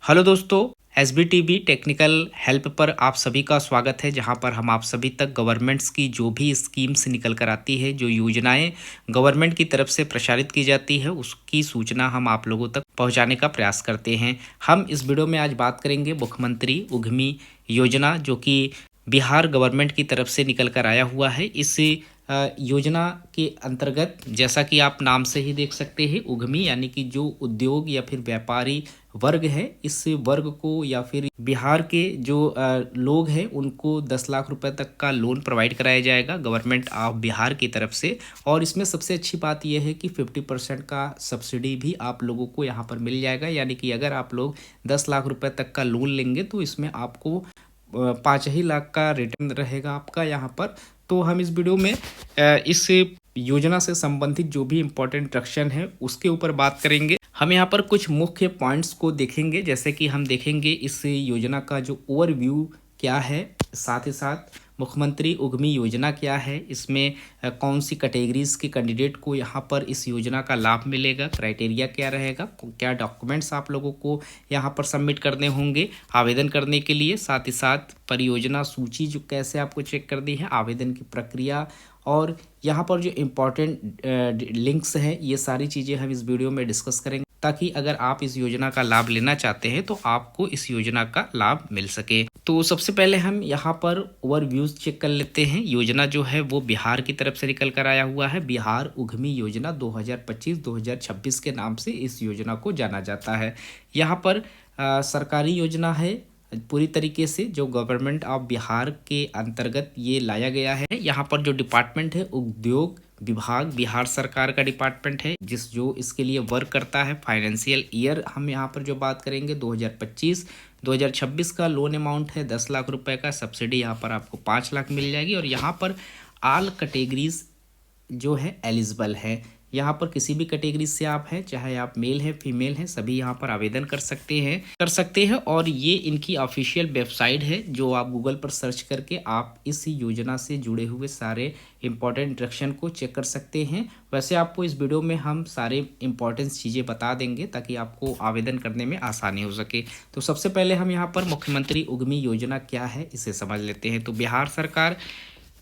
Hello दोस्तों, एसबीटीबी technical help पर आप सभी का स्वागत है। जहां पर हम आप सभी तक गवर्नमेंट्स की जो भी स्कीम्स निकल कर आती है, जो योजनाएं गवर्नमेंट की तरफ से प्रचारित की जाती है, उसकी सूचना हम आप लोगों तक पहुंचाने का प्रयास करते हैं। हम इस वीडियो में आज बात करेंगे मुख्यमंत्री उद्यमी योजना, जो कि बिहार गवर्नमेंट की तरफ से निकल कर आया हुआ है। इस योजना के अंतर्गत, जैसा कि आप नाम से ही देख सकते हैं, उद्यमी यानी कि जो उद्योग या फिर व्यापारी वर्ग है, इस वर्ग को या फिर बिहार के जो लोग हैं उनको 10 लाख रुपए तक का लोन प्रोवाइड कराया जाएगा गवर्नमेंट ऑफ बिहार की तरफ से। और इसमें सबसे अच्छी बात यह है कि 50% का सब्सिडी भी आप लोगों को यहाँ पर मिल जाएगा। यानी कि अगर आप लोग 10 लाख रुपए तक का लोन लेंगे तो इसमें आपको 5 ही लाख का रिटर्न रहेगा आपका यहाँ पर। तो हम इस वीडियो में इस योजना से संबंधित जो भी इम्पोर्टेंट इंस्ट्रक्शन है उसके ऊपर बात करेंगे। हम यहाँ पर कुछ मुख्य पॉइंट्स को देखेंगे, जैसे कि हम देखेंगे इस योजना का जो ओवरव्यू क्या है, साथ ही साथ मुख्यमंत्री उद्यमी योजना क्या है, इसमें कौन सी कैटेगरीज के कैंडिडेट को यहाँ पर इस योजना का लाभ मिलेगा, क्राइटेरिया क्या रहेगा, क्या डॉक्यूमेंट्स आप लोगों को यहाँ पर सबमिट करने होंगे आवेदन करने के लिए, साथ ही साथ परियोजना सूची जो कैसे आपको चेक करनी है, आवेदन की प्रक्रिया, और यहाँ पर जो इम्पोर्टेंट लिंक्स हैं, ये सारी चीज़ें हम इस वीडियो में डिस्कस करेंगे, ताकि अगर आप इस योजना का लाभ लेना चाहते हैं तो आपको इस योजना का लाभ मिल सके। तो सबसे पहले हम यहाँ पर ओवरव्यूज चेक कर लेते हैं। योजना जो है वो बिहार की तरफ से निकल कर आया हुआ है। बिहार उद्यमी योजना 2025-2026 के नाम से इस योजना को जाना जाता है। यहाँ पर सरकारी योजना है, पूरी तरीके से जो गवर्नमेंट ऑफ बिहार के अंतर्गत ये लाया गया है। यहाँ पर जो डिपार्टमेंट है, उद्योग विभाग बिहार सरकार का डिपार्टमेंट है, जो इसके लिए वर्क करता है। फाइनेंशियल ईयर हम यहाँ पर जो बात करेंगे 2025-2026 का लोन अमाउंट है 10 लाख रुपए का। सब्सिडी यहाँ पर आपको 5 लाख मिल जाएगी। और यहाँ पर ऑल कैटेगरीज जो है एलिजिबल है। यहाँ पर किसी भी कैटेगरी से आप हैं, चाहे आप मेल हैं फीमेल हैं, सभी यहाँ पर आवेदन कर सकते हैं। और ये इनकी ऑफिशियल वेबसाइट है, जो आप गूगल पर सर्च करके आप इस योजना से जुड़े हुए सारे इंपॉर्टेंट इंस्ट्रक्शन को चेक कर सकते हैं। वैसे आपको इस वीडियो में हम सारे इंपॉर्टेंट चीज़ें बता देंगे ताकि आपको आवेदन करने में आसानी हो सके। तो सबसे पहले हम यहाँ पर मुख्यमंत्री उद्यमी योजना क्या है इसे समझ लेते हैं। तो बिहार सरकार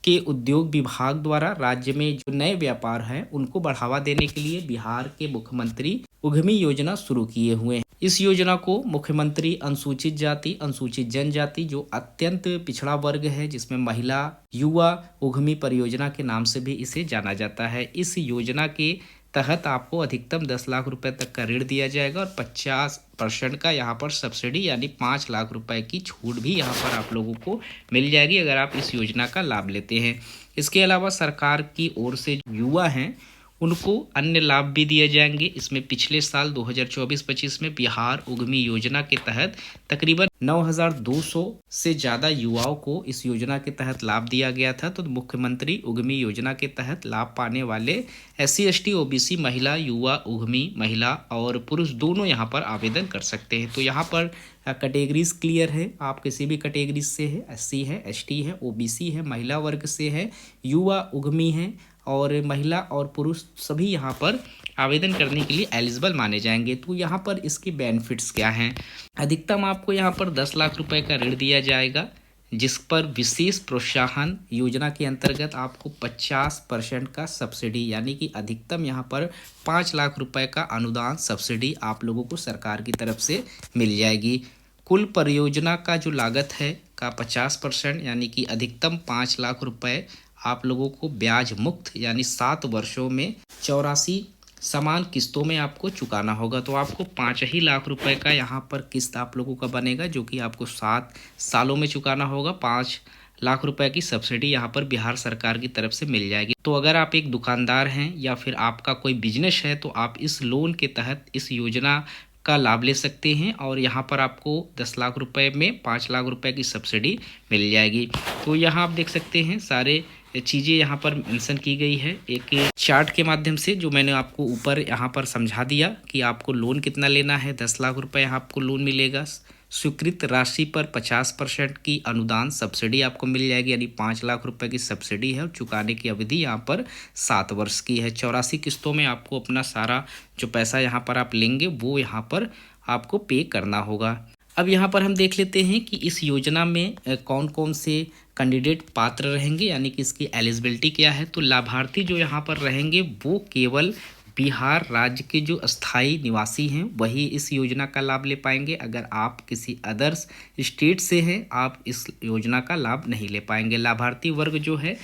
के उद्योग विभाग द्वारा राज्य में जो नए व्यापार हैं उनको बढ़ावा देने के लिए बिहार के मुख्यमंत्री उद्यमी योजना शुरू किए हुए हैं। इस योजना को मुख्यमंत्री अनुसूचित जाति, अनुसूचित जनजाति, जो अत्यंत पिछड़ा वर्ग है, जिसमें महिला, युवा उद्यमी परियोजना के नाम से भी इसे जाना जाता है। इस योजना के तहत आपको अधिकतम 10 लाख रुपए तक का ऋण दिया जाएगा और 50% का यहाँ पर सब्सिडी यानी 5 लाख रुपए की छूट भी यहाँ पर आप लोगों को मिल जाएगी अगर आप इस योजना का लाभ लेते हैं। इसके अलावा सरकार की ओर से युवा हैं उनको अन्य लाभ भी दिए जाएंगे। इसमें पिछले साल 2024-25 में बिहार उद्यमी योजना के तहत तकरीबन 9,200 से ज़्यादा युवाओं को इस योजना के तहत लाभ दिया गया था। तो मुख्यमंत्री उद्यमी योजना के तहत लाभ पाने वाले SC ST OBC महिला, युवा, उद्यमी महिला और पुरुष दोनों यहाँ पर आवेदन कर सकते हैं। तो यहाँ पर कैटेगरीज क्लियर है, आप किसी भी कैटेगरीज से है, SC है, ST है, OBC है, महिला वर्ग से है, युवा उद्यमी है और महिला और पुरुष सभी यहाँ पर आवेदन करने के लिए एलिजिबल माने जाएंगे। तो यहाँ पर इसके बेनिफिट्स क्या हैं? अधिकतम आपको यहाँ पर 10 लाख रुपए का ऋण दिया जाएगा, जिस पर विशेष प्रोत्साहन योजना के अंतर्गत आपको 50% का सब्सिडी यानी कि अधिकतम यहाँ पर 5 लाख रुपए का अनुदान सब्सिडी आप लोगों को सरकार की तरफ से मिल जाएगी। कुल परियोजना का जो लागत है का 50% यानी कि अधिकतम 5 लाख रुपए आप लोगों को ब्याज मुक्त यानी 7 वर्षों में 84 समान किस्तों में आपको चुकाना होगा। तो आपको 5 ही लाख रुपए का यहाँ पर किस्त आप लोगों का बनेगा, जो कि आपको 7 सालों में चुकाना होगा। 5 लाख रुपए की सब्सिडी यहाँ पर बिहार सरकार की तरफ से मिल जाएगी। तो अगर आप एक दुकानदार हैं या फिर आपका कोई बिजनेस है तो आप इस लोन के तहत इस योजना का लाभ ले सकते हैं और यहाँ पर आपको 10 लाख रुपए में 5 लाख रुपए की सब्सिडी मिल जाएगी। तो यहाँ आप देख सकते हैं सारे चीज़ें यहाँ पर मेंशन की गई है एक चार्ट के माध्यम से, जो मैंने आपको ऊपर यहाँ पर समझा दिया कि आपको लोन कितना लेना है। 10 लाख रुपए यहाँ आपको लोन मिलेगा। स्वीकृत राशि पर 50% की अनुदान सब्सिडी आपको मिल जाएगी, यानी 5 लाख रुपए की सब्सिडी है और चुकाने की अवधि यहाँ पर 7 वर्ष की है। 84 किस्तों में आपको अपना सारा जो पैसा यहाँ पर आप लेंगे वो यहाँ पर आपको पे करना होगा। अब यहाँ पर हम देख लेते हैं कि इस योजना में कौन कौन से कैंडिडेट पात्र रहेंगे, यानी कि इसकी एलिजिबिलिटी क्या है। तो लाभार्थी जो यहाँ पर रहेंगे वो केवल बिहार राज्य के जो स्थायी निवासी हैं वही इस योजना का लाभ ले पाएंगे। अगर आप किसी अदर्स स्टेट से हैं, आप इस योजना का लाभ नहीं ले पाएंगे। लाभार्थी वर्ग जो है,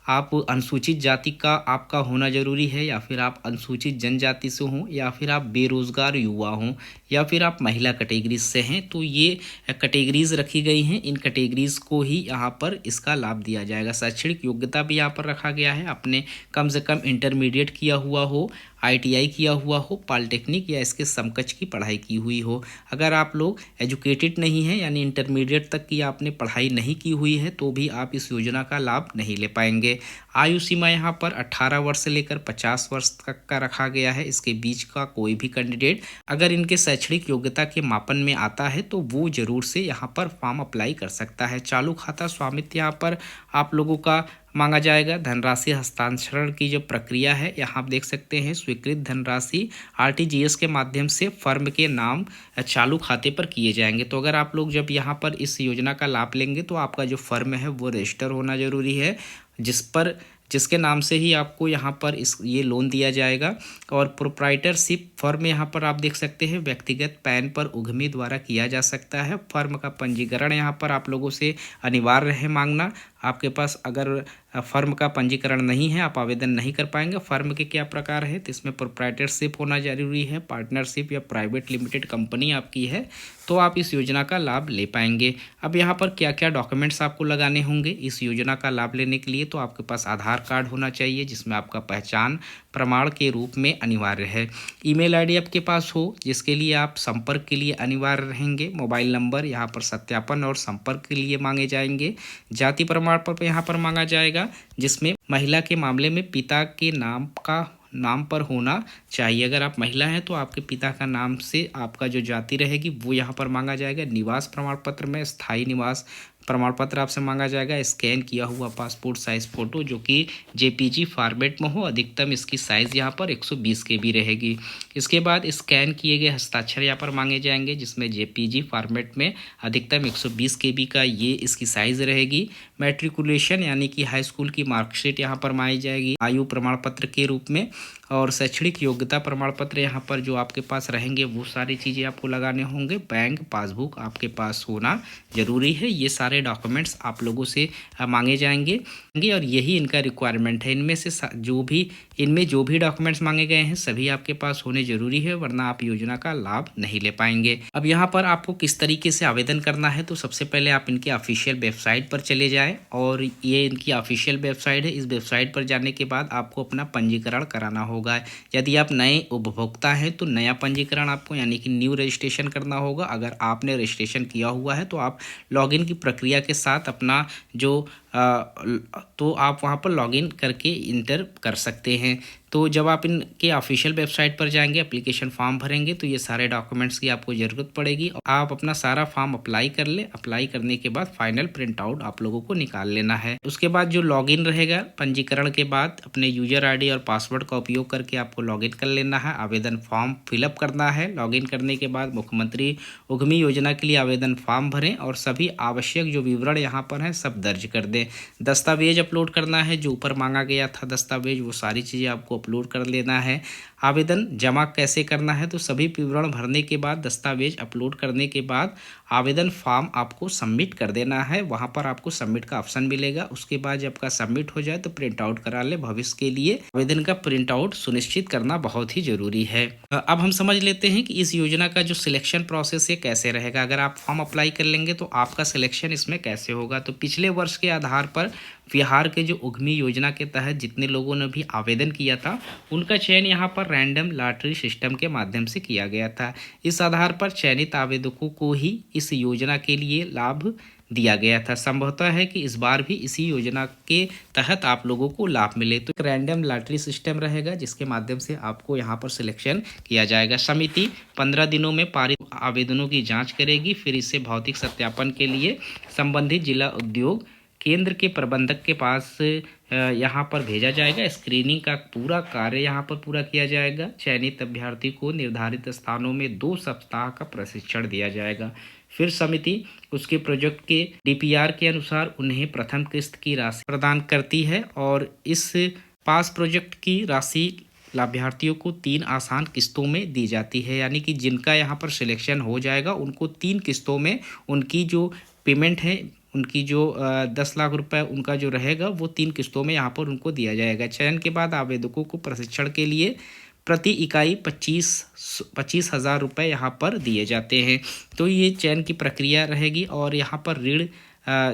आप अनुसूचित जाति का आपका होना जरूरी है, या फिर आप अनुसूचित जनजाति से हों, या फिर आप बेरोजगार युवा हों, या फिर आप महिला कैटेगरीज से हैं। तो ये कैटेगरीज रखी गई हैं, इन कैटेगरीज को ही यहाँ पर इसका लाभ दिया जाएगा। शैक्षणिक योग्यता भी यहाँ पर रखा गया है, आपने कम से कम इंटरमीडिएट किया हुआ हो, ITI किया हुआ हो, पॉलिटेक्निक या इसके समकक्ष की पढ़ाई की हुई हो। अगर आप लोग एजुकेटेड नहीं हैं, यानी इंटरमीडिएट तक की आपने पढ़ाई नहीं की हुई है, तो भी आप इस योजना का लाभ नहीं ले पाएंगे। आयु सीमा यहाँ पर 18 वर्ष से लेकर 50 वर्ष तक का रखा गया है। इसके बीच का कोई भी कैंडिडेट अगर इनके शैक्षणिक योग्यता के मापन में आता है तो वो जरूर से यहाँ पर फॉर्म अप्लाई कर सकता है। चालू खाता स्वामित्व यहाँ पर आप लोगों का मांगा जाएगा। धनराशि हस्तांतरण की जो प्रक्रिया है, यहाँ आप देख सकते हैं, स्वीकृत धनराशि RTGS के माध्यम से फर्म के नाम चालू खाते पर किए जाएंगे। तो अगर आप लोग जब यहाँ पर इस योजना का लाभ लेंगे तो आपका जो फर्म है वो रजिस्टर होना जरूरी है, जिसके नाम से ही आपको यहाँ पर ये लोन दिया जाएगा। और प्रोप्राइटरशिप फर्म यहाँ पर आप देख सकते हैं व्यक्तिगत पैन पर उद्यमी द्वारा किया जा सकता है। फर्म का पंजीकरण यहाँ पर आप लोगों से अनिवार्य है मांगना। आपके पास अगर फर्म का पंजीकरण नहीं है, आप आवेदन नहीं कर पाएंगे। फर्म के क्या प्रकार है, तो इसमें प्रोप्राइटरशिप होना जरूरी है, पार्टनरशिप या प्राइवेट लिमिटेड कंपनी आपकी है, तो आप इस योजना का लाभ ले पाएंगे। अब यहाँ पर क्या क्या डॉक्यूमेंट्स आपको लगाने होंगे इस योजना का लाभ लेने के लिए। तो आपके पास आधार कार्ड होना चाहिए, जिसमें आपका पहचान प्रमाण के रूप में अनिवार्य है। ईमेल आईडी आपके पास हो, जिसके लिए आप संपर्क के लिए अनिवार्य रहेंगे। मोबाइल नंबर यहाँ पर सत्यापन और संपर्क के लिए मांगे जाएंगे। जाति प्रमाण पत्र यहाँ पर मांगा जाएगा, जिसमें महिला के मामले में पिता के नाम पर होना चाहिए। अगर आप महिला हैं तो आपके पिता का नाम से आपका जो जाति रहेगी वो यहाँ पर मांगा जाएगा। निवास प्रमाण पत्र में स्थायी निवास प्रमाण पत्र आपसे मांगा जाएगा। स्कैन किया हुआ पासपोर्ट साइज फोटो जो कि JPG फॉर्मेट में हो। अधिकतम इसकी साइज़ यहाँ पर 120 KB रहेगी। इसके बाद स्कैन किए गए हस्ताक्षर यहाँ पर मांगे जाएंगे, जिसमें JPG फॉर्मेट में अधिकतम 120 KB का ये इसकी साइज़ रहेगी। मैट्रिकुलेशन यानी कि हाई स्कूल की मार्कशीट यहाँ पर मांगी जाएगी आयु प्रमाण पत्र के रूप में। और शैक्षणिक योग्यता प्रमाण पत्र यहाँ पर जो आपके पास रहेंगे वो सारी चीज़ें आपको लगाने होंगे। बैंक पासबुक आपके पास होना जरूरी है। ये सारे डॉक्यूमेंट्स आप लोगों से मांगे जाएंगे और यही इनका रिक्वायरमेंट है। इनमें जो भी डॉक्यूमेंट्स मांगे गए हैं सभी आपके पास होने जरूरी है, वरना आप योजना का लाभ नहीं ले पाएंगे। अब यहाँ पर आपको किस तरीके से आवेदन करना है, तो सबसे पहले आप इनके ऑफिशियल वेबसाइट पर चले जाएं, और ये इनकी ऑफिशियल वेबसाइट है। इस वेबसाइट पर जाने के बाद आपको अपना पंजीकरण कराना होगा। यदि आप नए उपभोक्ता हैं तो नया पंजीकरण आपको यानी कि न्यू रजिस्ट्रेशन करना होगा। अगर आपने रजिस्ट्रेशन किया हुआ है तो आप लॉगिन की प्रक्रिया के साथ अपना तो आप वहाँ पर लॉगिन करके इंटर कर सकते हैं। तो जब आप इनके ऑफिशियल वेबसाइट पर जाएंगे, एप्लीकेशन फॉर्म भरेंगे, तो ये सारे डॉक्यूमेंट्स की आपको ज़रूरत पड़ेगी। आप अपना सारा फॉर्म अप्लाई कर ले। अप्लाई करने के बाद फाइनल प्रिंट आउट आप लोगों को निकाल लेना है। उसके बाद जो लॉगिन रहेगा, पंजीकरण के बाद अपने यूजर ID और पासवर्ड का उपयोग करके आपको लॉगिन कर लेना है। आवेदन फॉर्म फिलअप करना है। लॉगिन करने के बाद मुख्यमंत्री उद्यमी योजना के लिए आवेदन फॉर्म भरें और सभी आवश्यक जो विवरण यहाँ पर हैं सब दर्ज कर दें। दस्तावेज अपलोड करना है, जो ऊपर मांगा गया था दस्तावेज, वो सारी चीज़ें आपको अपलोड कर लेना है। आवेदन जमा कैसे करना है, तो सभी विवरण भरने के बाद, दस्तावेज अपलोड करने के बाद आवेदन फॉर्म आपको सबमिट कर देना है। वहाँ पर आपको सबमिट का ऑप्शन मिलेगा। उसके बाद जब का सबमिट हो जाए तो प्रिंट आउट करा ले। भविष्य के लिए आवेदन का प्रिंट आउट सुनिश्चित करना बहुत ही जरूरी है। अब हम समझ लेते हैं कि इस योजना का जो सिलेक्शन प्रोसेस है कैसे रहेगा। अगर आप फॉर्म अप्लाई कर लेंगे तो आपका सिलेक्शन इसमें कैसे होगा, तो पिछले वर्ष के आधार पर बिहार के जो उद्यमी योजना के तहत जितने लोगों ने भी आवेदन किया था उनका चयन यहाँ पर रैंडम लॉटरी सिस्टम के माध्यम से किया गया था। इस आधार पर चयनित आवेदकों को ही इस योजना के लिए लाभ दिया गया था। संभवतः है कि इस बार भी इसी योजना के तहत आप लोगों को लाभ मिले। तो एक रैंडम लॉटरी सिस्टम रहेगा जिसके माध्यम से आपको यहाँ पर सिलेक्शन किया जाएगा। समिति 15 दिनों में पारित आवेदनों की जाँच करेगी, फिर इसे भौतिक सत्यापन के लिए संबंधित जिला उद्योग केंद्र के प्रबंधक के पास यहाँ पर भेजा जाएगा। स्क्रीनिंग का पूरा कार्य यहाँ पर पूरा किया जाएगा। चयनित अभ्यर्थी को निर्धारित स्थानों में 2 सप्ताह का प्रशिक्षण दिया जाएगा। फिर समिति उसके प्रोजेक्ट के डीपीआर के अनुसार उन्हें प्रथम किस्त की राशि प्रदान करती है और इस पास प्रोजेक्ट की राशि लाभार्थियों को 3 आसान किस्तों में दी जाती है। यानी कि जिनका यहाँ पर सिलेक्शन हो जाएगा उनको 3 किस्तों में उनकी जो पेमेंट है, उनकी जो 10 लाख रुपए उनका जो रहेगा वो 3 किस्तों में यहाँ पर उनको दिया जाएगा। चयन के बाद आवेदकों को प्रशिक्षण के लिए प्रति इकाई 25,000 रुपये यहाँ पर दिए जाते हैं। तो ये चयन की प्रक्रिया रहेगी और यहाँ पर ऋण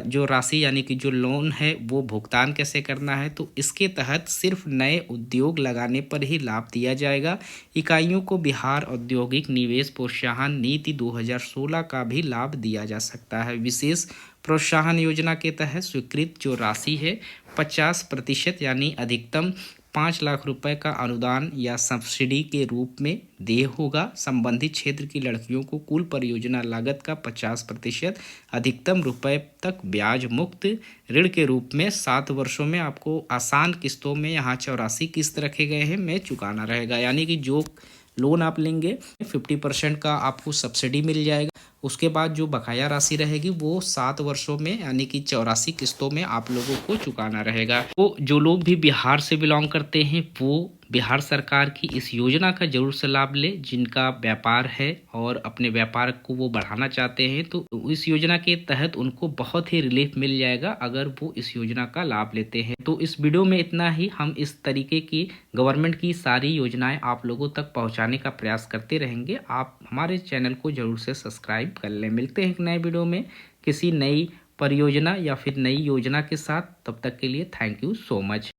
जो राशि यानी कि जो लोन है वो भुगतान कैसे करना है, तो इसके तहत सिर्फ नए उद्योग लगाने पर ही लाभ दिया जाएगा। इकाइयों को बिहार औद्योगिक निवेश प्रोत्साहन नीति 2016 का भी लाभ दिया जा सकता है। विशेष प्रोत्साहन योजना के तहत स्वीकृत जो राशि है 50% यानी अधिकतम 5 लाख रुपए का अनुदान या सब्सिडी के रूप में देय होगा। संबंधित क्षेत्र की लड़कियों को कुल परियोजना लागत का 50% अधिकतम रुपए तक ब्याज मुक्त ऋण के रूप में 7 वर्षों में आपको आसान किस्तों में यहाँ 84 किस्त रखे गए हैं में चुकाना रहेगा। यानी कि जो लोन आप लेंगे 50% का आपको सब्सिडी मिल जाएगा। उसके बाद जो बकाया राशि रहेगी वो 7 वर्षों में यानी कि 84 किस्तों में आप लोगों को चुकाना रहेगा। तो जो लोग भी बिहार से बिलोंग करते हैं वो बिहार सरकार की इस योजना का जरूर से लाभ ले। जिनका व्यापार है और अपने व्यापार को वो बढ़ाना चाहते हैं तो इस योजना के तहत उनको बहुत ही रिलीफ मिल जाएगा अगर वो इस योजना का लाभ लेते हैं। तो इस वीडियो में इतना ही। हम इस तरीके की गवर्नमेंट की सारी योजनाएं आप लोगों तक पहुंचाने का प्रयास करते रहेंगे। आप हमारे चैनल को जरूर से सब्सक्राइब कर लें। मिलते हैं एक नए वीडियो में किसी नई परियोजना या फिर नई योजना के साथ। तब तक के लिए थैंक यू सो मच।